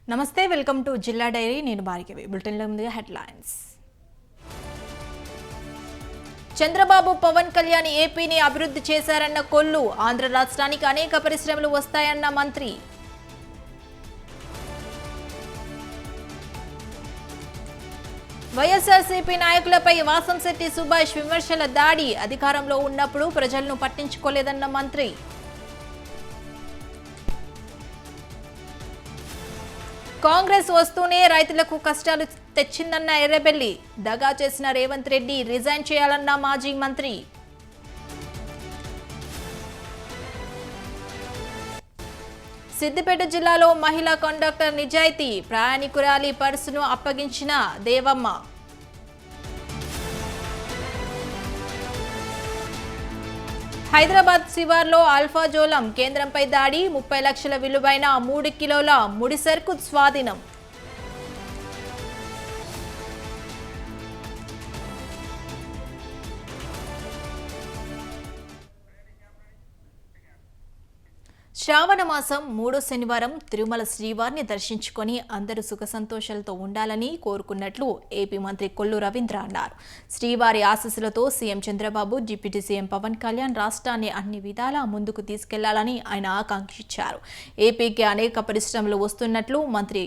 నమస్తే, welcome to జిల్లా dairy. నేను భార్గవి. బులెటిన్లో ముందుగా హెడ్లైన్స్. చంద్రబాబు పవన్ కళ్యాణ్ ఏపీని అభివృద్ధి చేశారన్న కొల్లు. ఆంధ్ర రాష్ట్రానికి అనేక పరిశ్రమలు వస్తాయన్న మంత్రి. వైఎస్ఆర్సీపీ నాయకులపై వాసంశెట్టి సుభాష్ విమర్శల దాడి. అధికారంలో ఉన్నప్పుడు ప్రజలను పట్టించుకోలేదన్న మంత్రి. కాంగ్రెస్ వస్తూనే రైతులకు కష్టాలు తెచ్చిందన్న ఎర్రబెల్లి. దగా చేసిన రేవంత్ రెడ్డి రిజైన్ చేయాలన్న మాజీ మంత్రి. సిద్దిపేట జిల్లాలో మహిళా కండక్టర్ నిజాయితీ. ప్రయాణికురాలి పర్సును అప్పగించిన దేవమ్మ. హైదరాబాద్ శివార్లో ఆల్ఫాజోలం కేంద్రంపై దాడి. 30 లక్షల విలువైన 3 కిలోల ముడి సరుకు స్వాధీనం. శ్రావణ మాసం 3వ శనివారం తిరుమల శ్రీవారిని దర్శించుకొని అందరూ సుఖ సంతోషాలతో ఉండాలని కోరుకున్నట్లు ఏపీ మంత్రి కొల్లు రవీంద్ర అన్నారు. శ్రీవారి ఆశీస్సులతో CM Chandrababu, deputy CM Pawan Kalyan రాష్ట్రాన్ని అన్ని విధాలా ముందుకు తీసుకెళ్లాలని ఆయన ఆకాంక్షించారు. ఏపీకి అనేక పరిశ్రమలు వస్తున్నట్లు మంత్రి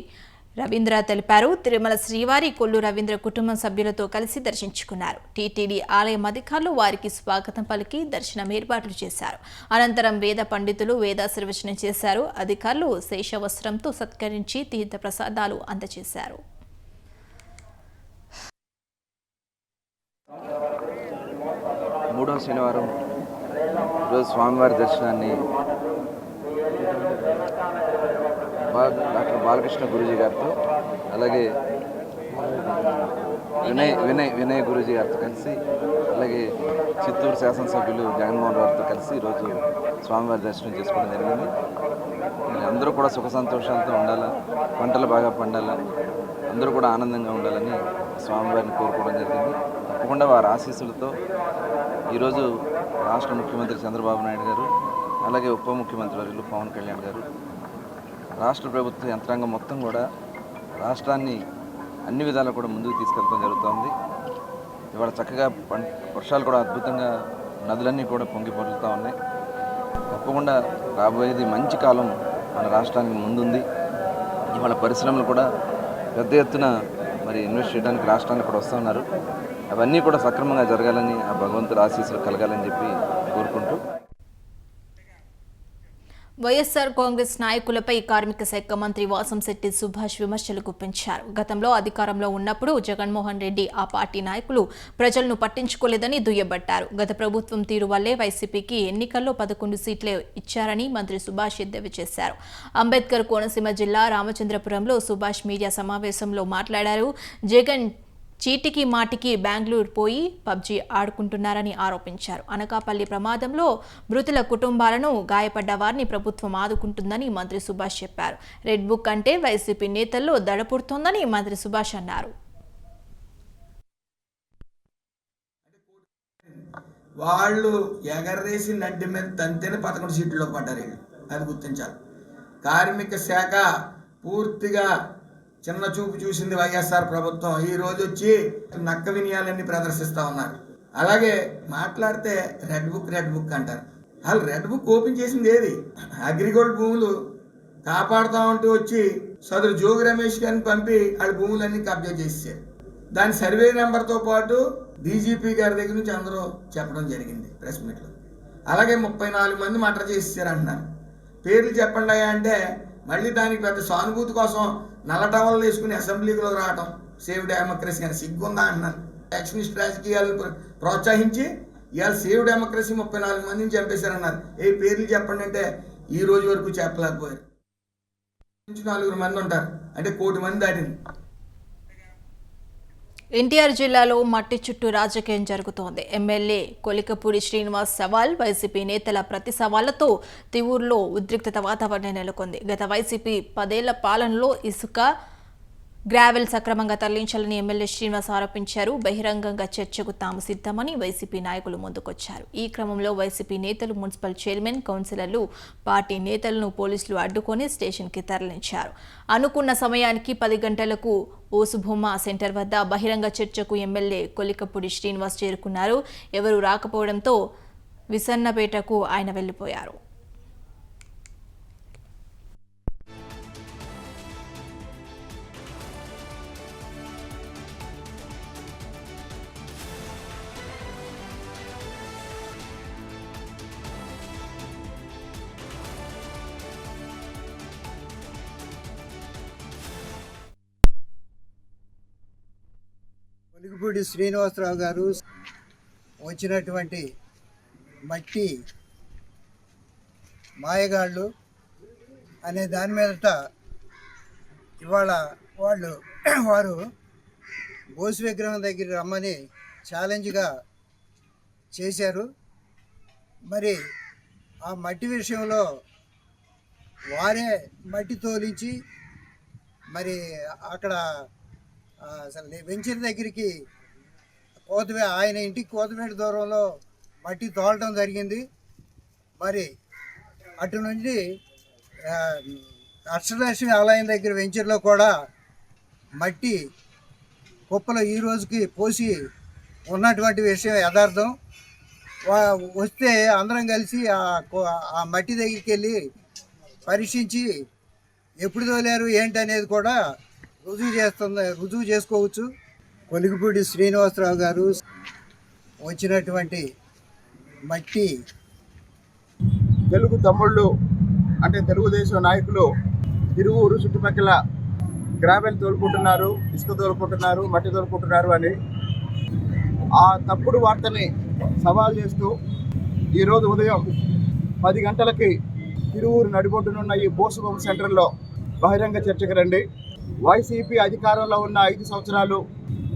రవీంద్ర తెలిపారు. తిరుమల శ్రీవారి కొల్లు రవీంద్ర కుటుంబం సభ్యులతో కలిసి దర్శించుకున్నారు. టీటీడీ ఆలయం అధికారులు వారికి స్వాగతం పలికి దర్శనం ఏర్పాట్లు చేశారు. అనంతరం వేద పండితులు వేదాశీర్వచనం చేశారు. అధికారులు శేషవస్త్రంతో సత్కరించి తీర్థ ప్రసాదాలు అందజేశారు. మూడవ శనివారం రోజు స్వామివారి దర్శనాన్ని డాక్టర్ బాలకృష్ణ గురూజీ గారితో, అలాగే వినయ్ గురూజీ గారితో కలిసి, అలాగే చిత్తూరు శాసనసభ్యులు జగన్మోహన్ గారితో కలిసి ఈరోజు స్వామివారి దర్శనం చేసుకోవడం జరిగింది. అందరూ కూడా సుఖ సంతోషాలతో ఉండాలా, పంటలు బాగా పండాలా, అందరూ కూడా ఆనందంగా ఉండాలని స్వామివారిని కోరుకోవడం జరిగింది. తప్పకుండా వారి ఆశీస్సులతో ఈరోజు రాష్ట్ర ముఖ్యమంత్రి చంద్రబాబు నాయుడు గారు, అలాగే ఉప ముఖ్యమంత్రి వర్యులు పవన్ కళ్యాణ్ గారు, రాష్ట్ర ప్రభుత్వ యంత్రాంగం మొత్తం కూడా రాష్ట్రాన్ని అన్ని విధాలా కూడా ముందుకు తీసుకెళ్తాం జరుగుతుంది. ఇవాళ చక్కగా వర్షాలు కూడా అద్భుతంగా, నదులన్నీ కూడా పొంగి పొరులుతూ ఉన్నాయి. తప్పకుండా రాబోయేది మంచి కాలం మన రాష్ట్రానికి ముందుంది. ఇవాళ పరిశ్రమలు కూడా పెద్ద ఎత్తున మరి ఇన్వెస్ట్ చేయడానికి రాష్ట్రానికి కూడా వస్తూ ఉన్నారు. అవన్నీ కూడా సక్రమంగా జరగాలని, ఆ భగవంతుడి ఆశీస్సులు కలగాలని చెప్పి కోరుకుంటూ, వైఎస్ఆర్ కాంగ్రెస్ నాయకులపై కార్మిక శాఖ మంత్రి వాసంశెట్టి సుభాష్ విమర్శలు గుప్పించారు. గతంలో అధికారంలో ఉన్నప్పుడు జగన్మోహన్ రెడ్డి ఆ పార్టీ నాయకులు ప్రజలను పట్టించుకోలేదని దుయ్యబట్టారు. గత ప్రభుత్వం తీరు వల్లే వైసీపీకి ఎన్నికల్లో 11 సీట్లే ఇచ్చారని మంత్రి సుభాష్ ఎద్దేవా చేశారు. అంబేద్కర్ కోనసీమ జిల్లా రామచంద్రపురంలో సుభాష్ మీడియా సమావేశంలో మాట్లాడారు. జగన్ చీటికి మాటికి బెంగళూరు పోయి పబ్జీ ఆడుకుంటున్నారని ఆరోపించారు. అనకాపల్లి ప్రమాదంలో మృతుల కుటుంబాలను, గాయపడ్డ వారిని ప్రభుత్వం ఆదుకుంటుందని మంత్రి సుభాష్ చెప్పారు. రెడ్ బుక్ అంటే వైసీపీ నేతల్లో దడపుడుతోందని మంత్రి సుభాష్ అన్నారు. వాళ్ళు ఎగరేసి నడ్డి మీద తంతేనే 11 సీట్లలో పడ్డారు. అది గుర్తించాలి. కార్మిక శాఖ పూర్తిగా చిన్న చూపు చూసింది వైఎస్ఆర్ ప్రభుత్వం. ఈ రోజు వచ్చి నక్క వినయాలన్నీ ప్రదర్శిస్తూ ఉన్నారు. అలాగే మాట్లాడితే రెడ్ బుక్ అంటారు. వాళ్ళు రెడ్ బుక్ ఓపెన్ చేసింది ఏది? అగ్రిగోల్డ్ భూములు కాపాడుతూ ఉంటూ వచ్చి సదరు జోగి రమేష్ గారిని పంపి వాళ్ళ భూములన్నీ కబ్జా చేసేసారు. దాని సర్వే నెంబర్తో పాటు డీజీపీ గారి దగ్గర నుంచి అందరూ చెప్పడం జరిగింది ప్రెస్ మీట్లో. అలాగే 34 మంది మర్డర్ చేసేసారు అంటున్నారు. పేర్లు చెప్పండి అంటే మళ్ళీ దానికి పెద్ద సానుభూతి కోసం నల్ల టవల్ వేసుకుని అసెంబ్లీలో రావటం సేవ్ డెమోక్రసీ అని సిగ్గుందా అంటున్నాను. యాక్షనిస్ట్ రాజకీయాలను ప్రోత్సహించి ఇవాళ సేవ్ డెమోక్రసీ 34 మందిని చంపేశారన్నారు. ఏ పేర్లు చెప్పండి అంటే ఈ రోజు వరకు చెప్పలేకపోయారు. 4 మంది ఉంటారు అంటే 1 కోటి మంది దాటింది. ఎన్టీఆర్ జిల్లాలో మట్టి చుట్టూ రాజకీయం జరుగుతోంది. ఎమ్మెల్యే కొలికపూడి శ్రీనివాస్ సవాల్, వైసీపీ నేతల ప్రతి సవాళ్లతో తివూరులో ఉద్రిక్తత వాతావరణం నెలకొంది. గత వైసీపీ 10 ఏళ్ల పాలనలో ఇసుక, గ్రావెల్ సక్రమంగా తరలించాలని ఎమ్మెల్యే శ్రీనివాస్ ఆరోపించారు. బహిరంగంగా చర్చకు తాము సిద్ధమని వైసీపీ నాయకులు ముందుకొచ్చారు. ఈ క్రమంలో వైసీపీ నేతలు, మున్సిపల్ చైర్మన్, కౌన్సిలర్లు, పార్టీ నేతలను పోలీసులు అడ్డుకొని స్టేషన్కి తరలించారు. అనుకున్న సమయానికి 10 గంటలకు ఓసుబొమ్మ సెంటర్ వద్ద బహిరంగ చర్చకు ఎమ్మెల్యే కొలికపూడి శ్రీనివాస్ చేరుకున్నారు. ఎవరూ రాకపోవడంతో విసన్నపేటకు ఆయన వెళ్లిపోయారు. కొలికపూడి శ్రీనివాసరావు గారు వచ్చినటువంటి మట్టి మాయగాళ్ళు అనే దాని మీదట ఇవాళ వారు బోసు విగ్రహం దగ్గర రమ్మని ఛాలెంజ్గా చేశారు. మరి ఆ మట్టి విషయంలో వారే మట్టి తోలించి మరి అక్కడ అసలు వెంచర్ దగ్గరికి ఆయన ఇంటికి కోతవేట దూరంలో మట్టి తోలటం జరిగింది. మరి అటు నుంచి అష్టలక్ష్మి ఆలయం దగ్గర వెంచర్లో కూడా మట్టి కుప్పలు ఈ రోజుకి పోసి ఉన్నటువంటి విషయం యథార్థం. వస్తే అందరం కలిసి ఆ మట్టి దగ్గరికి వెళ్ళి పరీక్షించి ఎప్పుడు తోలారు ఏంటనేది కూడా రుజువు చేసుకోవచ్చు. కొలికపూడి శ్రీనివాసరావు గారు వచ్చినటువంటి మట్టి తెలుగు తమ్ముళ్ళు అంటే తెలుగుదేశం నాయకులు తిరువూరు చుట్టుపక్కల గ్రావెల్ తోలుకుంటున్నారు, ఇసుక తోలుకుంటున్నారు, మట్టి తోలుకుంటున్నారు అని ఆ తప్పుడు వార్తని సవాల్ చేస్తూ ఈరోజు ఉదయం 10 గంటలకి తిరువూరు నడిబొడ్డునున్న ఈ బోసుబొమ్మ సెంటర్లో బహిరంగ చర్చకు రండి. వైసీపీ అధికారంలో ఉన్న 5 సంవత్సరాలు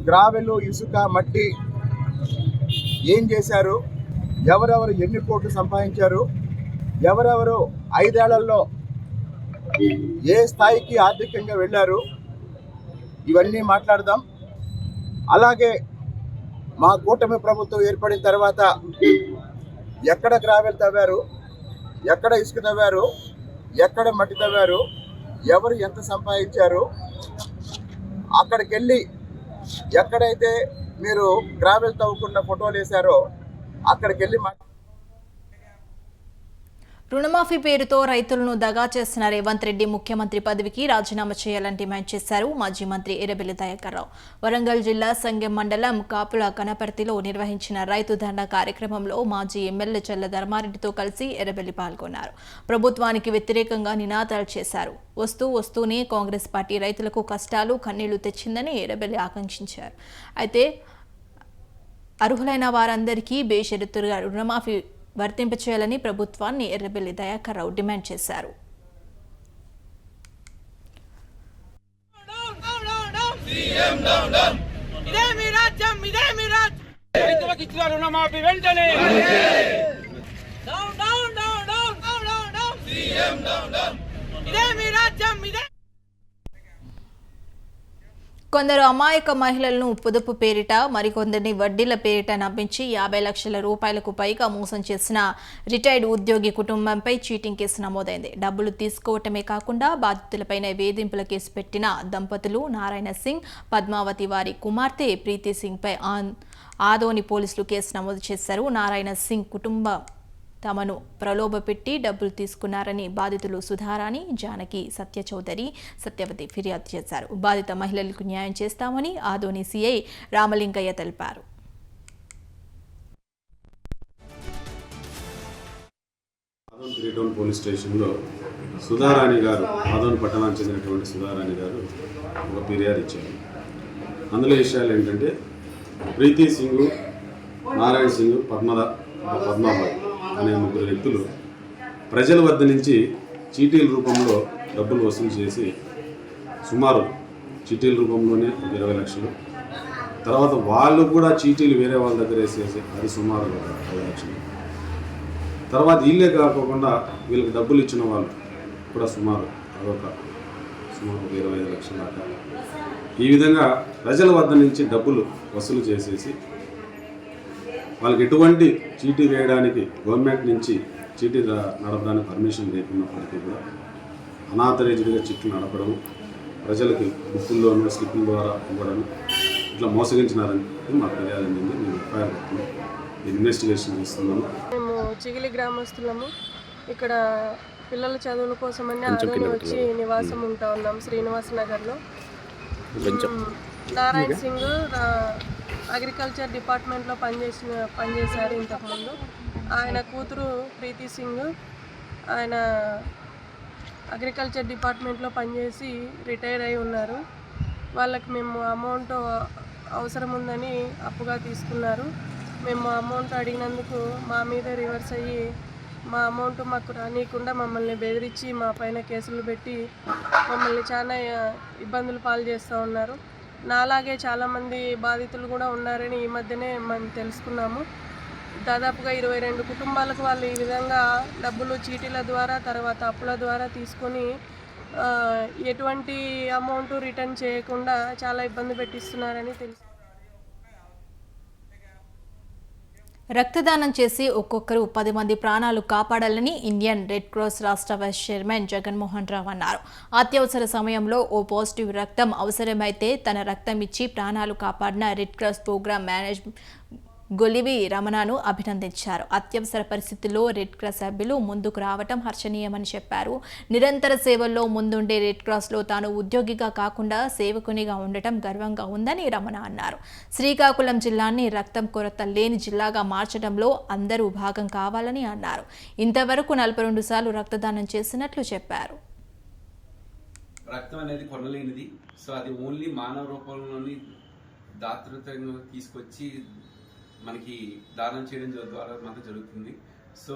గ్రావెలు, ఇసుక, మట్టి ఏం చేశారు, ఎవరెవరు ఎన్ని కోట్లు సంపాదించారు, ఎవరెవరు 5 ఏళ్లలో ఏ స్థాయికి ఆర్థికంగా వెళ్ళారు, ఇవన్నీ మాట్లాడదాం. అలాగే మా కూటమి ప్రభుత్వం ఏర్పడిన తర్వాత ఎక్కడ గ్రావెల్ తవ్వారు, ఎక్కడ ఇసుక తవ్వారు, ఎక్కడ మట్టి తవ్వారు, ఎవరు ఎంత సంపాదించారు, అక్కడికి వెళ్ళి ఎక్కడైతే మీరు గ్రావెల్ తవ్వుకున్న ఫోటోలు వేశారో అక్కడికి వెళ్ళి రుణమాఫీ పేరుతో రైతులను దగా చేసిన రేవంత్ రెడ్డి ముఖ్యమంత్రి పదవికి రాజీనామా చేయాలని డిమాండ్ చేశారు మాజీ మంత్రి ఎర్రబెల్లి దయాకర్ రావు. వరంగల్ జిల్లా సంగెం మండలం కాపుల కనపర్తిలో నిర్వహించిన రైతు ధర్నా కార్యక్రమంలో మాజీ ఎమ్మెల్యే చెల్ల ధర్మారెడ్డితో కలిసి ఎర్రబెల్లి పాల్గొన్నారు. ప్రభుత్వానికి వ్యతిరేకంగా నినాదాలు చేశారు. వస్తూనే కాంగ్రెస్ పార్టీ రైతులకు కష్టాలు, కన్నీళ్లు తెచ్చిందని ఎర్రబెల్లి ఆకాంక్షించారు. అయితే అర్హులైన వారందరికీ బేషరతుగా రుణమాఫీ వర్తింపచేయాలని ప్రభుత్వాన్ని ఎర్రబెల్లి దయాకర్ రావు డిమాండ్ చేశారు. కొందరు అమాయక మహిళలను పొదుపు పేరిట, మరికొందరిని వడ్డీల పేరిట నమ్మించి 50 లక్షల రూపాయలకు పైగా మోసం చేసిన రిటైర్డ్ ఉద్యోగి కుటుంబంపై చీటింగ్ కేసు నమోదైంది. డబ్బులు తీసుకోవటమే కాకుండా బాధితులపైన వేధింపుల కేసు పెట్టిన దంపతులు నారాయణ సింగ్, పద్మావతి వారి కుమార్తె ప్రీతి సింగ్ పై ఆదోని పోలీసులు కేసు నమోదు చేశారు. నారాయణ సింగ్ కుటుంబం తమను ప్రలోభపెట్టి డబ్బులు తీసుకున్నారని బాధితులు సుధారాణి, జానకి, సత్యచౌదరి, సత్యవతి ఫిర్యాదు చేశారు. బాధిత మహిళలకు న్యాయం చేస్తామని ఆదోని సిఐ రామలింగయ్య తెలిపారు. ఆదోని 3 టౌన్ పోలీస్ స్టేషన్లో సుధారాణి గారు, ఆదోని పట్టణానికి చెందినటువంటి సుధారాణి గారు ఒక ఫిర్యాదు ఇచ్చారు. అందులో విషయాలు ఏంటంటే ప్రీతి సింగ్, నారాయణ సింగ్, పద్మాబాయి అనే 3 వ్యక్తులు ప్రజల వద్ద నుంచి చీటీల రూపంలో డబ్బులు వసూలు చేసి సుమారు చీటీల రూపంలోనే 20 లక్షలు, తర్వాత వాళ్ళు కూడా చీటీలు వేరే వాళ్ళ దగ్గర వేసేసి అది సుమారు 10 లక్షలు, తర్వాత వీళ్ళే కాకుండా వీళ్ళకి డబ్బులు ఇచ్చిన వాళ్ళు కూడా సుమారు అదొక సుమారు 25 లక్షల దాకా ఈ విధంగా ప్రజల వద్ద నుంచి డబ్బులు వసూలు చేసేసి వాళ్ళకి ఎటువంటి చీటీ వేయడానికి గవర్నమెంట్ నుంచి చీటీ నడపడానికి పర్మిషన్ లేకున్నప్పటికీ కూడా అనాథరైజ్డ్గా చిట్లు నడపడం, ప్రజలకి బుక్కుల్లోనూ స్లిప్పుల ద్వారా ఇవ్వడం, ఇట్లా మోసగించినారని మాకు ఫిర్యాదు అందింది. మేము ఎఫ్ఐఆర్ కట్టుకుని ఇన్వెస్టిగేషన్ చేస్తున్నాము. మేము చిగిలి గ్రామస్తులము. ఇక్కడ పిల్లల చదువుల కోసమని ఆదోని వచ్చి నివాసం ఉంటా ఉన్నాం శ్రీనివాస్ నగర్లో. నారాయణ సింగ్ అగ్రికల్చర్ డిపార్ట్మెంట్లో పనిచేశారు ఇంతకుముందు. ఆయన కూతురు ప్రీతి సింగ్, ఆయన అగ్రికల్చర్ డిపార్ట్మెంట్లో పనిచేసి రిటైర్ అయి ఉన్నారు. వాళ్ళకి మేము అమౌంట్ అవసరం ఉందని అప్పుగా తీసుకున్నారు. మేము అమౌంట్ అడిగినందుకు మా మీద రివర్స్ అయ్యి మా అమౌంట్ మాకు రానియకుండా మమ్మల్ని బెదిరించి మా పైన కేసులు పెట్టి మమ్మల్ని చాలా ఇబ్బందులు పాలు చేస్తూ ఉన్నారు. నాలాగే చాలామంది బాధితులు కూడా ఉన్నారని ఈ మధ్యనే మేము తెలుసుకున్నాము. దాదాపుగా 22 కుటుంబాలకు వాళ్ళు ఈ విధంగా డబ్బులు చీటీల ద్వారా తర్వాత అప్పుల ద్వారా తీసుకొని ఎటువంటి అమౌంట్ రిటర్న్ చేయకుండా చాలా ఇబ్బంది పెట్టిస్తున్నారని తెలుసు. రక్తదానం చేసి ఒక్కొక్కరు 10 మంది ప్రాణాలు కాపాడాలని ఇండియన్ రెడ్ క్రాస్ రాష్ట్ర వైస్ చైర్మన్ జగన్మోహన్ రావు అన్నారు. అత్యవసర సమయంలో ఓ పాజిటివ్ రక్తం అవసరమైతే తన రక్తం ఇచ్చి ప్రాణాలు కాపాడిన రెడ్ క్రాస్ ప్రోగ్రామ్ మేనేజర్ గొలివి రమణను అభినందించారు. అత్యవసర పరిస్థితుల్లో రెడ్ క్రాస్ సభ్యులు ముందుకు రావటం హర్షణీయమని చెప్పారు. నిరంతర సేవల్లో ముందుండే రెడ్ క్రాస్లో తాను ఉద్యోగిగా కాకుండా సేవకునిగా ఉండటం గర్వంగా ఉందని రమణ అన్నారు. శ్రీకాకుళం జిల్లాని రక్తం కొరత లేని జిల్లాగా మార్చడంలో అందరూ భాగం కావాలని అన్నారు. ఇంతవరకు 42 సార్లు రక్తదానం చేసినట్లు చెప్పారు. రక్తం అనేది కొనలేనిది. సో అది ఓన్లీ మానవ రూపంలోని దాతృత్వంగా తీసుకొచ్చి మనకి దానం చేయడం ద్వారా మనకు జరుగుతుంది. సో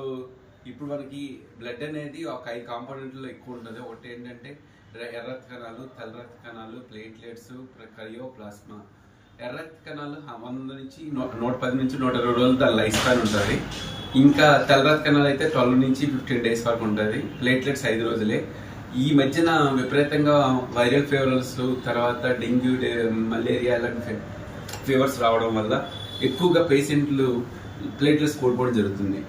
ఇప్పుడు మనకి బ్లడ్ అనేది ఒక 5 కాంపోనెంట్లో ఎక్కువ ఉంటుంది. ఒకటి ఏంటంటే ఎర్ర రక్త కణాలు, తెల్ల రక్త కణాలు, ప్లేట్లెట్స్, క్రయో, ప్లాస్మా. ఎర్ర రక్త కణాలు 100 నుంచి 110 నుంచి 120 రోజులు దాని లైఫ్ స్పాన్ ఉంటుంది. ఇంకా తెల్ల రక్త కణాలు అయితే 12 నుంచి 15 డేస్ వరకు ఉంటుంది. ప్లేట్లెట్స్ 5 రోజులే. ఈ మధ్యన విపరీతంగా వైరల్ ఫీవర్స్, తర్వాత డెంగ్యూ, మలేరియా ఇలాంటి ఫీవర్స్ రావడం వల్ల ఎక్కువగా పేషెంట్లు ప్లేట్లెట్స్ కోల్పోవడం జరుగుతుంది.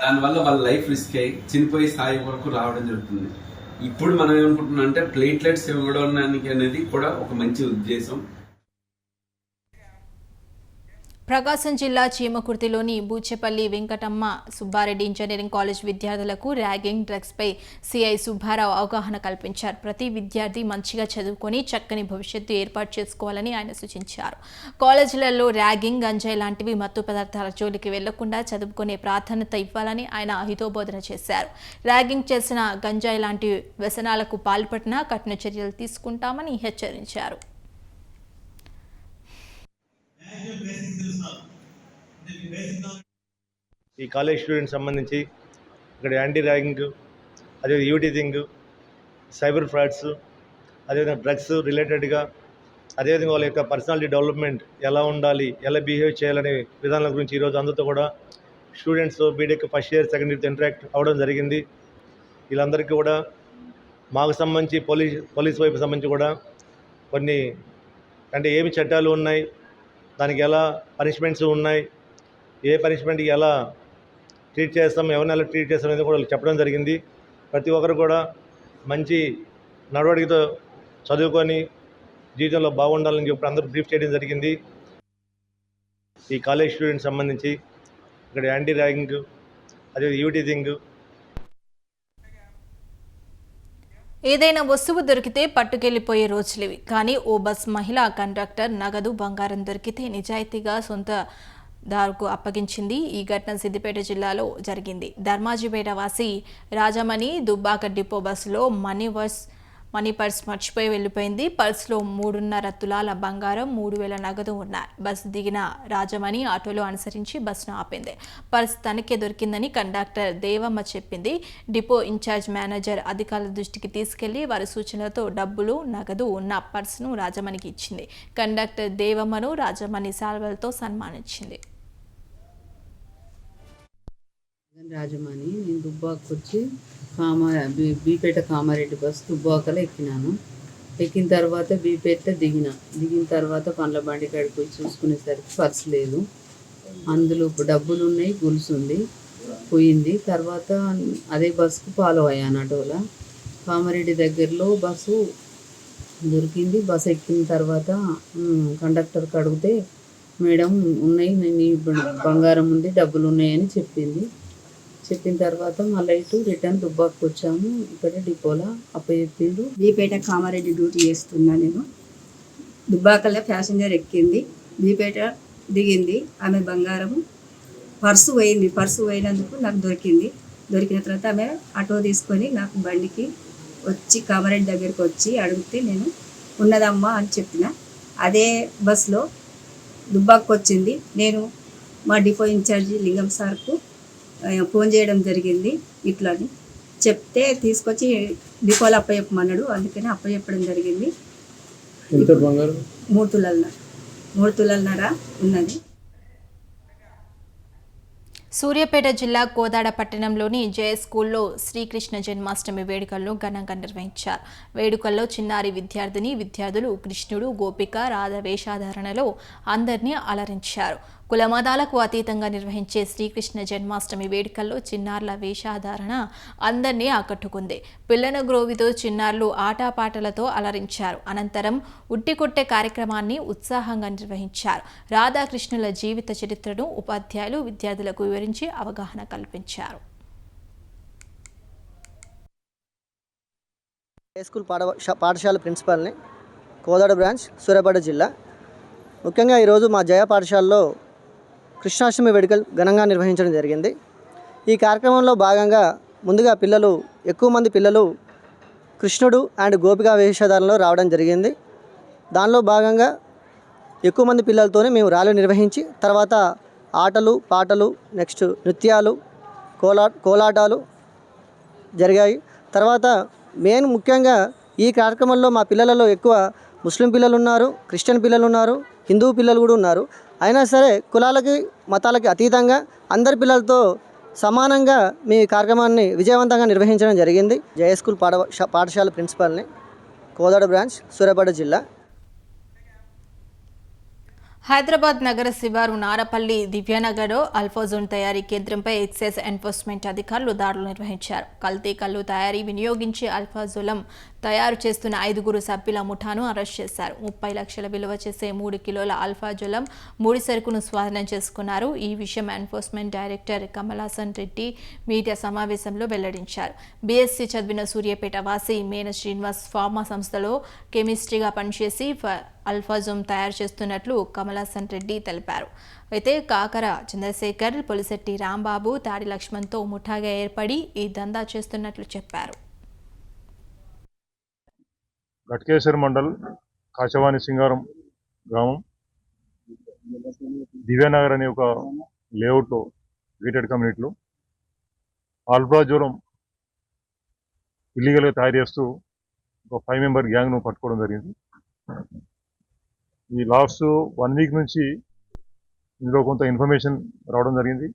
దానివల్ల వాళ్ళ లైఫ్ రిస్క్ అయ్యి చనిపోయే స్థాయి వరకు రావడం జరుగుతుంది. ఇప్పుడు మనం ఏమనుకుంటున్నాం అంటే ప్లేట్లెట్స్ ఇవ్వడానికి అనేది కూడా ఒక మంచి ఉద్దేశం. ప్రకాశం జిల్లా చీమకుర్తిలోని బూచెపల్లి వెంకటమ్మ సుబ్బారెడ్డి ఇంజనీరింగ్ కాలేజ్ విద్యార్థులకు ర్యాగింగ్, డ్రగ్స్పై సిఐ సుబ్బారావు అవగాహన కల్పించారు. ప్రతి విద్యార్థి మంచిగా చదువుకొని చక్కని భవిష్యత్తు ఏర్పాటు చేసుకోవాలని ఆయన సూచించారు. కాలేజీలలో ర్యాగింగ్, గంజాయి లాంటివి మత్తు పదార్థాల జోలికి వెళ్లకుండా చదువుకునే ప్రాధాన్యత ఇవ్వాలని ఆయన హితోబోధన చేశారు. ర్యాగింగ్ చేసిన, గంజాయి లాంటి వ్యసనాలకు పాల్పడినా కఠిన చర్యలు తీసుకుంటామని హెచ్చరించారు. ఈ కాలేజ్ స్టూడెంట్స్ సంబంధించి ఇక్కడ యాంటీ ర్యాగింగ్, అదే యూటీజింగ్, సైబర్ ఫ్రాడ్స్, అదేవిధంగా డ్రగ్స్ రిలేటెడ్గా, అదేవిధంగా వాళ్ళ యొక్క పర్సనాలిటీ డెవలప్మెంట్ ఎలా ఉండాలి, ఎలా బిహేవ్ చేయాలనే విధానాల గురించి ఈరోజు అందరితో కూడా students BTech first year, second ఇయర్తో ఇంటరాక్ట్ అవ్వడం జరిగింది. వీళ్ళందరికీ కూడా మాకు సంబంధించి పోలీస్ వైపు సంబంధించి కూడా కొన్ని అంటే ఏమి చట్టాలు ఉన్నాయి, దానికి ఎలా పనిష్మెంట్స్ ఉన్నాయి, ఏ పనిష్మెంట్కి ఎలా ట్రీట్ చేస్తాం, ఎవరిని ఎలా ట్రీట్ చేస్తాం అనేది కూడా చెప్పడం జరిగింది. ప్రతి ఒక్కరు కూడా మంచి నడవడికతో చదువుకొని జీవితంలో బాగుండాలని చెప్పి అందరూ బ్రీఫ్ చేయడం జరిగింది. ఈ కాలేజ్ స్టూడెంట్స్ సంబంధించి ఇక్కడ యాంటీ ర్యాగింగ్, అదే యూటీజింగ్. ఏదైనా వస్తువు దొరికితే పట్టుకెళ్లిపోయే రోజులివి. కానీ ఓ బస్ మహిళా కండక్టర్ నగదు, బంగారం దొరికితే నిజాయితీగా సొంత దారుకు అప్పగించింది. ఈ ఘటన సిద్దిపేట జిల్లాలో జరిగింది. ధర్మాజిపేట వాసి రాజమణి దుబ్బాక డిపో బస్సులో మనీ పర్స్ మర్చిపోయి వెళ్లిపోయింది. పర్సులో 3.5 తులాల బంగారం, 3,000 నగదు ఉన్నాయి. బస్సు దిగిన రాజమణి ఆటోలో అనుసరించి బస్సును ఆపింది. పర్స్ తనకే దొరికిందని కండక్టర్ దేవమ్మ చెప్పింది. డిపో ఇన్ఛార్జ్ మేనేజర్ అధికారుల దృష్టికి తీసుకెళ్లి వారి సూచనలతో డబ్బులు, నగదు ఉన్న పర్సును రాజమణికి ఇచ్చింది. కండక్టర్ దేవమ్మను రాజమణి సాల్వలతో సన్మానించింది. రాజమణి, నేను దుబ్బాకు వచ్చి బీపేట కామారెడ్డి బస్ దుబ్బాకలో ఎక్కినాను. ఎక్కిన తర్వాత బీపేట దిగిన తర్వాత పండ్ల బండి కాడికి పోయి చూసుకునేసరికి పర్స్ లేదు, అందులో డబ్బులు ఉన్నాయి, గొలుసు ఉంది, పోయింది. తర్వాత అదే బస్సుకు ఫాలో అయ్యాను ఆటోలో. కామారెడ్డి దగ్గరలో బస్సు దొరికింది. బస్సు ఎక్కిన తర్వాత కండక్టర్కి అడిగితే మేడం ఉన్నాయి, నీ బంగారం ఉంది, డబ్బులు ఉన్నాయని చెప్పింది. చెప్పిన తర్వాత మళ్ళీ ఇటు రిటర్న్ దుబ్బాకు వచ్చాము. ఇక్కడ డిపోలో అప్పచెప్పిండు. బీపేట కామారెడ్డి డ్యూటీ చేస్తున్నా నేను. దుబ్బాకల్లో ప్యాసింజర్ ఎక్కింది, బీపేట దిగింది, ఆమె బంగారము పర్సు పోయింది. పర్సు పోయినందుకు నాకు దొరికిన తర్వాత ఆమె ఆటో తీసుకొని నాకు బండికి వచ్చి కామారెడ్డి దగ్గరికి వచ్చి అడిగితే నేను ఉన్నదమ్మా అని చెప్పిన. అదే బస్సులో దుబ్బాకు వచ్చింది. నేను మా డిపో ఇన్ఛార్జి లింగం సార్కు ఫోన్ చేయడం జరిగింది. ఇట్లని చెప్తే తీసుకొచ్చి డిపోలో అప్పచెప్పమన్నాడు, అందుకని అప్పచెప్పడం జరిగింది. 3 తులాలన్నర ఉన్నది. సూర్యాపేట జిల్లా కోదాడ పట్టణంలోని జయ స్కూల్లో శ్రీకృష్ణ జన్మాష్టమి వేడుకలను ఘనంగా నిర్వహించారు. వేడుకల్లో చిన్నారి విద్యార్థులు కృష్ణుడు, గోపిక, రాధ వేషధారణలో అందరినీ అలరించారు. కులమతాలకు అతీతంగా నిర్వహించే శ్రీకృష్ణ జన్మాష్టమి వేడుకల్లో చిన్నారుల వేషధారణ అందరినీ ఆకట్టుకుంది. పిల్లన గ్రోవితో చిన్నారులు ఆటపాటలతో అలరించారు. అనంతరం ఉట్టికొట్టే కార్యక్రమాన్ని ఉత్సాహంగా నిర్వహించారు. రాధాకృష్ణుల జీవిత చరిత్రను ఉపాధ్యాయులు విద్యార్థులకు వివరించి అవగాహన కల్పించారు. స్కూల్ పాఠశాల ప్రిన్సిపాల్ని, కోదాడ బ్రాంచ్, సూర్యాపేట జిల్లా. ముఖ్యంగా ఈరోజు మా జయ పాఠశాలలో కృష్ణాష్టమి వేడుకలు ఘనంగా నిర్వహించడం జరిగింది. ఈ కార్యక్రమంలో భాగంగా ముందుగా ఎక్కువ మంది పిల్లలు కృష్ణుడు అండ్ గోపిక వేషధారణలో రావడం జరిగింది. దానిలో భాగంగా ఎక్కువ మంది పిల్లలతోనే మేము ర్యాలీ నిర్వహించి తర్వాత ఆటలు, పాటలు, నెక్స్ట్ నృత్యాలు, కోలాటాలు జరిగాయి. తర్వాత ముఖ్యంగా ఈ కార్యక్రమంలో మా పిల్లలలో ఎక్కువ ముస్లిం పిల్లలు ఉన్నారు, క్రిస్టియన్ పిల్లలు ఉన్నారు, హిందూ పిల్లలు కూడా ఉన్నారు. అయినా సరే కులాలకి మతాలకి అతీతంగా అందరి పిల్లలతో సమానంగా మీ కార్యక్రమాన్ని విజయవంతంగా నిర్వహించడం జరిగింది. జయ స్కూల్ పాఠశాల ప్రిన్సిపాల్ని, కోదాడ బ్రాంచ్, సూర్యాపేట జిల్లా. హైదరాబాద్ నగర శివారు నారపల్లి దివ్యానగర్లో అల్ఫాజోన్ తయారీ కేంద్రంపై ఎక్సైజ్ ఎన్ఫోర్స్మెంట్ అధికారులు దాడులు నిర్వహించారు. కల్తీ కల్లు తయారీ వినియోగించి అల్ఫాజోలం తయారు చేస్తున్న 5 సభ్యుల ముఠాను అరెస్ట్ చేశారు. 30 లక్షల విలువ చేసే 3 కిలోల అల్ఫాజోలం ముడి సరుకును స్వాధీనం చేసుకున్నారు. ఈ విషయం enforcement director Kamalasan Reddy media సమావేశంలో వెల్లడించారు. బీఎస్సీ చదివిన సూర్యాపేట వాసి మేన శ్రీనివాస్ ఫార్మా సంస్థలో కెమిస్ట్రీగా పనిచేసి అల్ఫాజోమ్ తయారు చేస్తున్నట్లు కమలాసన్ రెడ్డి తెలిపారు. అయితే కాకర చంద్రశేఖర్, పొలిశెట్టి రాంబాబు, తాడి లక్ష్మణ్తో ముఠాగా ఏర్పడి ఈ దందా చేస్తున్నట్లు చెప్పారు. ఘట్కేశ్వర్ మండల్ కాచవాణి సింగారం గ్రామం దివ్యానగర్ అనే ఒక లేఅవుట్లో గేటెడ్ కమ్యూనిటీలో అల్ఫాజోలం ఇల్లీగల్గా తయారు చేస్తూ ఒక 5 మెంబర్ గ్యాంగ్ను పట్టుకోవడం జరిగింది. ఈ లాస్ట్ 1 వీక్ నుంచి ఇందులో కొంత ఇన్ఫర్మేషన్ రావడం జరిగింది.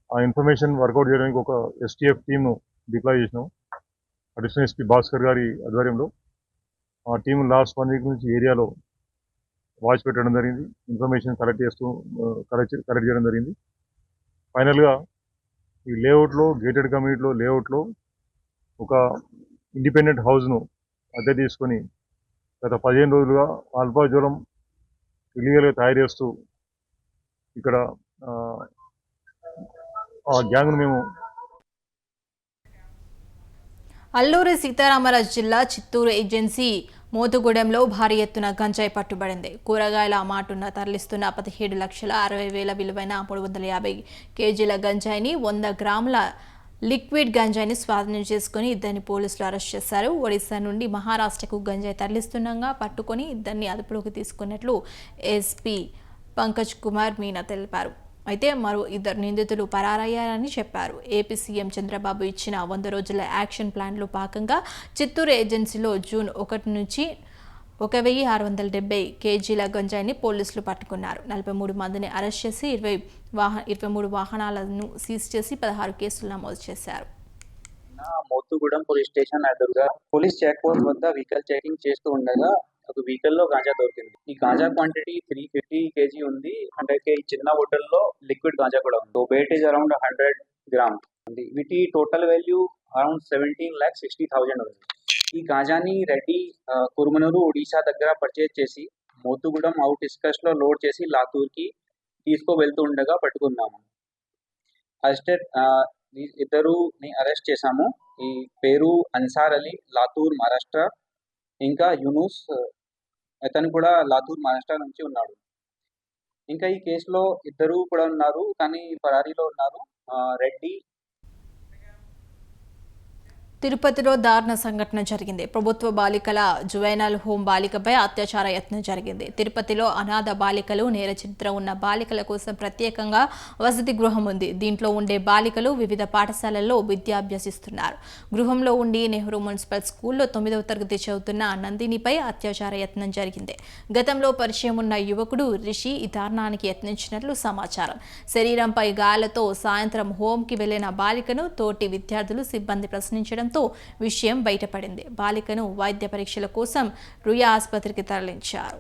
ఆ ఇన్ఫర్మేషన్ వర్కౌట్ చేయడానికి ఒక ఎస్టీఎఫ్ టీమ్ను డిప్లాయ్ చేసినాం. అడిషనల్ ఎస్పీ భాస్కర్ గారి ఆధ్వర్యంలో ఆ టీం లాస్ట్ 1 వీక్ నుంచి ఏరియాలో వాచ్ పెట్టడం జరిగింది. ఇన్ఫర్మేషన్ కలెక్ట్ చేయడం జరిగింది. ఫైనల్గా ఈ లేఅవుట్లో గేటెడ్ కమ్యూనిటీలో లేఅవుట్లో ఒక ఇండిపెండెంట్ హౌస్ను అద్దె తీసుకొని గత 15 రోజులుగా అల్ఫాజోలం ఇల్లీగల్గా తయారు చేస్తూ ఇక్కడ ఆ గ్యాంగ్ను మేము అల్లూరి సీతారామరాజు జిల్లా చిత్తూరు ఏజెన్సీ మోతుగూడెంలో భారీ ఎత్తున గంజాయి పట్టుబడింది. కూరగాయల మాటున తరలిస్తున్న 17,60,000 విలువైన 350 కేజీల గంజాయిని, 100 గ్రాముల లిక్విడ్ గంజాయిని స్వాధీనం చేసుకుని 2 పోలీసులు అరెస్ట్ చేశారు. ఒడిశా నుండి మహారాష్ట్రకు గంజాయి తరలిస్తుండగా పట్టుకొని 2 అదుపులోకి తీసుకున్నట్లు ఎస్పీ పంకజ్ కుమార్ మీనా తెలిపారు. అయితే మరో 2 నిందితులు పరారయ్యారని చెప్పారు. ఏపీ సీఎం చంద్రబాబు ఇచ్చిన 100 రోజుల యాక్షన్ ప్లాన్లో భాగంగా చిత్తూరు ఏజెన్సీలో జూన్ 1 నుంచి 1,670 కేజీల గంజాయిని పోలీసులు పట్టుకున్నారు. 43 మందిని అరెస్ట్ చేసి 23 వాహనాలను సీజ్ చేసి 16 కేసులు నమోదు చేశారు. మోతుగూడెం పోలీస్ స్టేషన్ ఎదురుగా పోలీస్ చెక్ పోస్ట్ వద్ద వెహికల్ చెకింగ్ చేస్తూ ఉండగా ఒక వెహికల్ లో గాంజా దొరికింది. ఈ గాంజా క్వాంటిటీ 350 kg ఉంది. 100 kg చిన్న బాటిల్లో లిక్విడ్ గాంజా కూడా ఉంది. So weight is around 100 grams ఉంది. వీటి టోటల్ వాల్యూ అరౌండ్ 17,60,000 ఉంది. ఈ గాంజాని రెడ్డి కురుమనూరు ఒడిశా దగ్గర పర్చేజ్ చేసి మోతుగూడెం అవుట్ స్కర్ట్స్ లో లోడ్ చేసి లాతూర్కి తీసుకువెళ్తూ ఉండగా పట్టుకున్నాము. అరెస్టెడ్ ఇద్దరుని అరెస్ట్ చేశాము. ఈ పేరు అన్సార్ అలీ, లాతూర్ మహారాష్ట్ర. ఇంకా యూనుస్, అతను కూడా లాతూర్ మహారాష్ట్ర నుంచి ఉన్నాడు. ఇంకా ఈ కేసులో ఇద్దరు కూడా ఉన్నారు, కానీ పరారీలో ఉన్నారు. రెడ్డి. తిరుపతిలో దారుణ సంఘటన జరిగింది. ప్రభుత్వ బాలికల జువైనల్ హోం బాలికపై అత్యాచార యత్నం జరిగింది. తిరుపతిలో అనాథ బాలికలు, నేర చరిత్ర ఉన్న బాలికల కోసం ప్రత్యేకంగా వసతి గృహం ఉంది. దీంట్లో ఉండే బాలికలు వివిధ పాఠశాలల్లో విద్యాభ్యసిస్తున్నారు. గృహంలో ఉండి నెహ్రూ మున్సిపల్ స్కూల్లో 9వ తరగతి చదువుతున్న నందినిపై అత్యాచార యత్నం జరిగింది. గతంలో పరిచయం ఉన్న యువకుడు రిషి ఈ దారుణానికి యత్నించినట్లు సమాచారం. శరీరంపై గాయాలతో సాయంత్రం హోంకి వెళ్లిన బాలికను తోటి విద్యార్థులు, సిబ్బంది ప్రశ్నించడం విషయం బయటపడింది. బాలికను వైద్య పరీక్షల కోసం రుయా ఆసుపత్రికి తరలించారు.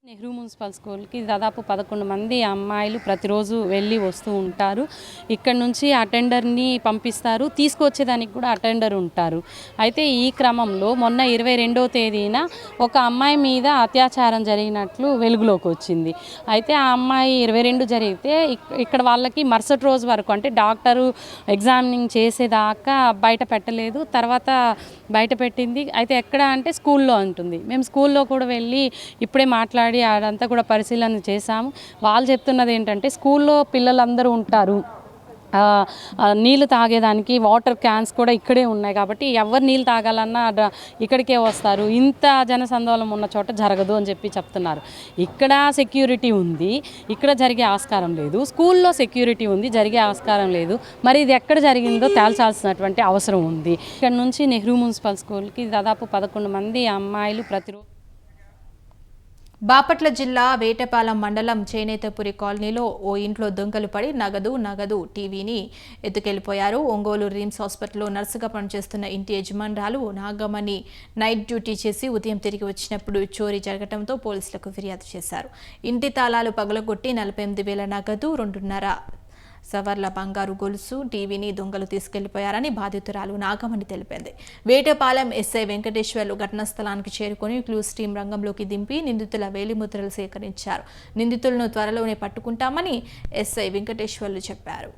నెహ్రూ మున్సిపల్ స్కూల్కి దాదాపు 11 మంది అమ్మాయిలు ప్రతిరోజు వెళ్ళి వస్తూ ఉంటారు. ఇక్కడ నుంచి అటెండర్ని పంపిస్తారు, తీసుకొచ్చేదానికి కూడా అటెండర్ ఉంటారు. అయితే ఈ క్రమంలో మొన్న 22వ తేదీన ఒక అమ్మాయి మీద అత్యాచారం జరిగినట్లు వెలుగులోకి వచ్చింది. అయితే ఆ అమ్మాయి 22 జరిగితే ఇక్కడ వాళ్ళకి మరుసటి రోజు వరకు అంటే డాక్టరు ఎగ్జామినింగ్ చేసేదాకా బయట పెట్టలేదు. తర్వాత బయట పెట్టింది. అయితే ఎక్కడ అంటే స్కూల్లో ఉంటుంది. మేము స్కూల్లో కూడా వెళ్ళి ఇప్పుడే మాట్లాడి అదంతా కూడా పరిశీలన చేశాము. వాళ్ళు చెప్తున్నది ఏంటంటే స్కూల్లో పిల్లలందరూ ఉంటారు, నీళ్ళు తాగేదానికి వాటర్ క్యాన్స్ కూడా ఇక్కడే ఉన్నాయి కాబట్టి ఎవరు నీళ్ళు తాగాలన్నా ఇక్కడికే వస్తారు. ఇంత జనసందోళం ఉన్న చోట జరగదు అని చెప్పి చెప్తున్నారు. ఇక్కడ సెక్యూరిటీ ఉంది, ఇక్కడ జరిగే ఆస్కారం లేదు. స్కూల్లో సెక్యూరిటీ ఉంది, జరిగే ఆస్కారం లేదు. మరి ఇది ఎక్కడ జరిగిందో తేల్చాల్సినటువంటి అవసరం ఉంది. ఇక్కడ నుంచి నెహ్రూ మున్సిపల్ స్కూల్కి దాదాపు 11 మంది అమ్మాయిలు ప్రతిరోజు. బాపట్ల జిల్లా వేటపాలెం మండలం చేనేతపురి కాలనీలో ఓ ఇంట్లో దొంగలు పడి నగదు టీవీని ఎత్తుకెళ్లిపోయారు. ఒంగోలు రిమ్స్ హాస్పిటల్లో నర్సుగా పనిచేస్తున్న ఇంటి యజమానురాలు నాగమణి నైట్ డ్యూటీ చేసి ఉదయం తిరిగి వచ్చినప్పుడు చోరీ జరగడంతో పోలీసులకు ఫిర్యాదు చేశారు. ఇంటి తాళాలు పగలగొట్టి 48,000 నగదు, 2.5 సవర్ల బంగారు గొలుసు, టీవీని దొంగలు తీసుకెళ్లిపోయారని బాధితురాలు నాగమణి తెలిపింది. వేటపాలెం ఎస్ఐ వెంకటేశ్వర్లు ఘటనా స్థలానికి చేరుకుని క్లూస్ టీం రంగంలోకి దింపి నిందితుల వేలిముద్రలు సేకరించారు. నిందితులను త్వరలోనే పట్టుకుంటామని ఎస్ఐ వెంకటేశ్వర్లు చెప్పారు.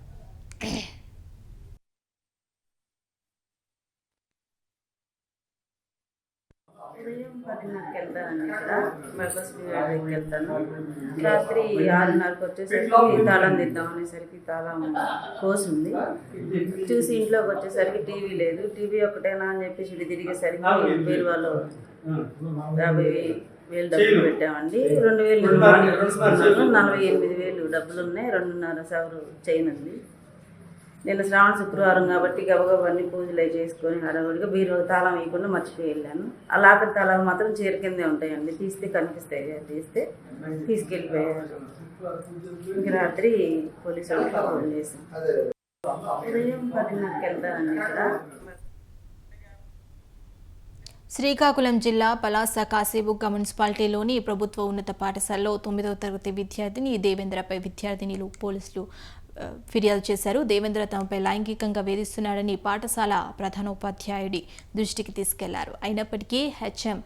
ఉదయం 10:30కి వెళ్తానండి. ఇక్కడ బస్ దగ్గరికి వెళ్తాను. రాత్రి 6:30కి వచ్చేసరికి తాళం తీద్దాం అనేసరికి తాళం కోసింది. చూసి ఇంట్లోకి వచ్చేసరికి టీవీ లేదు. టీవీ ఒకటేనా అని చెప్పేసి ఇటు తిరిగేసరికి వేరు వాళ్ళు 50,000 డబ్బులు పెట్టామండి. 2,000 తీసుకున్నాను. 48,000 డబ్బులు ఉన్నాయి. 2.5 సవరు చైన్ ఉంది. నిన్న శ్రావణ శుక్రవారం కాబట్టి గబగబన్నీ పూజలు అవి చేసుకొని హడావుడిగా బీరు తాళం వేయకుండా మర్చిపోయి వెళ్ళాను. ఆ లాకర్ తాళాలు మాత్రం చీర కిందే ఉంటాయండి, తీస్తే కనిపిస్తాయి. తీస్తే తీసుకెళ్ళిపోయారు. ఇంక రాత్రి పోలీసు వాళ్ళకి ఫోన్ చేశాను. ఉదయం 10:30కి వెళ్తానండి. ఇక్కడ శ్రీకాకుళం జిల్లా పలాస కాశీబుగ్గ మున్సిపాలిటీలోని ప్రభుత్వ ఉన్నత పాఠశాలలో 9వ తరగతి విద్యార్థిని దేవేంద్రపై విద్యార్థినిలు పోలీసులు ఫిర్యాదు చేశారు. దేవేంద్ర తమపై లైంగికంగా వేధిస్తున్నాడని పాఠశాల ప్రధానోపాధ్యాయుడి దృష్టికి తీసుకెళ్లారు. అయినప్పటికీ హెచ్ఎం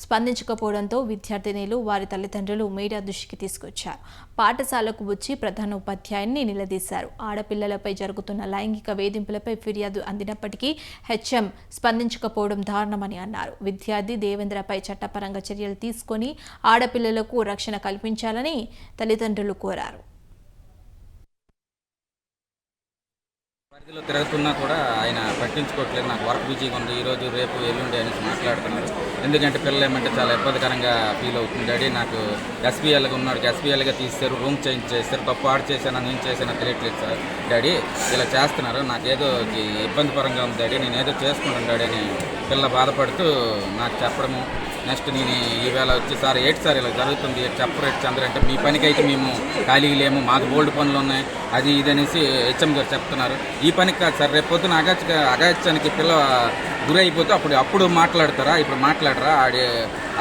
స్పందించకపోవడంతో విద్యార్థినిలు వారి తల్లిదండ్రులు మీడియా దృష్టికి తీసుకొచ్చారు. పాఠశాలకు వచ్చి ప్రధానోపాధ్యాయుడిని నిలదీశారు. ఆడపిల్లలపై జరుగుతున్న లైంగిక వేధింపులపై ఫిర్యాదు అందినప్పటికీ హెచ్ఎం స్పందించకపోవడం దారుణమని అన్నారు. విద్యార్థి దేవేంద్రపై చట్టపరంగా చర్యలు తీసుకొని ఆడపిల్లలకు రక్షణ కల్పించాలని తల్లిదండ్రులు కోరారు. వీధిలో తిరుగుతున్నా కూడా ఆయన పట్టించుకోవట్లేదు. నాకు వర్క్ బిజీగా ఉంది, ఈరోజు రేపు ఎల్లుండి అనేసి మాట్లాడుతున్నారు. ఎందుకంటే పిల్లలు ఏమంటే చాలా ఇబ్బందికరంగా ఫీల్ అవుతుంది. డాడీ నాకు ఎస్పీఎల్గా ఉన్నాడు, ఎస్పీఎల్గా తీస్తారు, రూమ్ చేంజ్ చేస్తారు, తప్పు ఆడు చేశాను నేను చేశాను తెలియట్లేదు సార్ డాడీ, ఇలా చేస్తున్నారు, నాకేదో ఇబ్బందికరంగా ఉంది డాడీ, నేను ఏదో చేసుకుంటాను డాడీ అని పిల్ల బాధపడుతూ నాకు చెప్పడము. నెక్స్ట్ నేను ఈవేళ వచ్చి సార్ ఏంటి సార్ ఇలా జరుగుతుంది చెప్పరు చంద్ర అంటే మీ పనికి అయితే మేము ఖాళీగా లేము, మాకు బోల్డ్ పనులు ఉన్నాయి అది ఇది అనేసి హెచ్ఎం గారు చెప్తున్నారు. ఈ పనికి కాదు సార్, రేపు పొద్దున అగాత్యానికి పిల్ల గురైపోతే అప్పుడు మాట్లాడతారా, ఇప్పుడు మాట్లాడరా?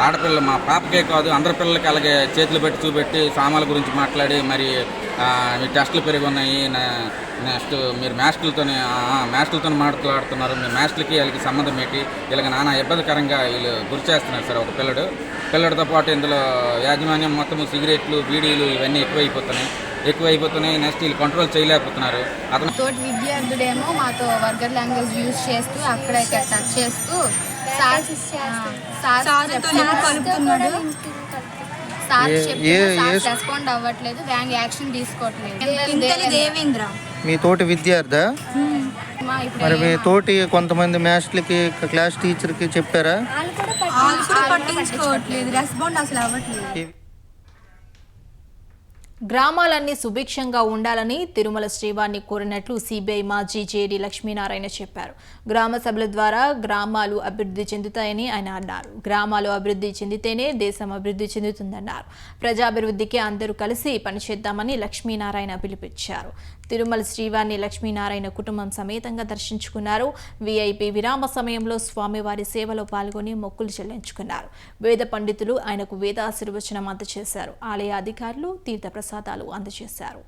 ఆడపిల్ల మా పాపకే కాదు అందరి పిల్లలకి అలాగే చేతులు పెట్టి చూపెట్టి సామాన్ల గురించి మాట్లాడి మరి మీ టెస్టులు పెరిగి ఉన్నాయి, నెక్స్ట్ మీరు మ్యాస్టులతో మాట్లాడుతున్నారు, మీ మ్యాస్టులకి వీళ్ళకి సంబంధం ఏంటి, వీళ్ళకి నానా ఇబ్బందికరంగా వీళ్ళు గురి చేస్తున్నారు సార్. ఒక పిల్లడితో పాటు ఇందులో యాజమాన్యం మొత్తం సిగరెట్లు బీడీలు ఇవన్నీ ఎక్కువైపోతున్నాయి. నెక్స్ట్ వీళ్ళు కంట్రోల్ చేయలేకపోతున్నారు. అతను తోటి విద్యార్థుడేమో మాతో వర్గర్ లాంగ్వేజ్ యూజ్ చేస్తూ అక్కడ ఇక్కడ టచ్ చేస్తూ రెస్పాండ్ అవ్వట్లేదు, యాక్షన్ తీసుకోవట్లేదు. దేవేంద్ర మీ తోటి విద్యార్థి మరి మీ తోటి కొంతమంది మాస్టర్లకి క్లాస్ టీచర్కి చెప్పారా? పట్టించుకోవట్లేదు, రెస్పాండ్ అసలు అవ్వట్లేదు. గ్రామాలన్నీ సుభిక్షంగా ఉండాలని తిరుమల శ్రీవారిని కోరినట్లు సిబిఐ మాజీ జేడీ లక్ష్మీనారాయణ చెప్పారు. గ్రామ సభల ద్వారా గ్రామాలు అభివృద్ధి చెందుతాయని ఆయన అన్నారు. గ్రామాలు అభివృద్ధి చెందితేనే దేశం అభివృద్ధి చెందుతుందన్నారు. ప్రజాభివృద్ధికి అందరూ కలిసి పనిచేద్దామని లక్ష్మీనారాయణ పిలుపునిచ్చారు. తిరుమల శ్రీవారిని లక్ష్మీనారాయణ కుటుంబం సమేతంగా దర్శించుకున్నారు. వీఐపీ విరామ సమయంలో స్వామివారి సేవలో పాల్గొని మొక్కులు చెల్లించుకున్నారు. వేద పండితులు ఆయనకు వేదాశీర్వచనం అందజేశారు. ఆలయ అధికారులు తీర్థ ప్రసాదాలు అందజేశారు.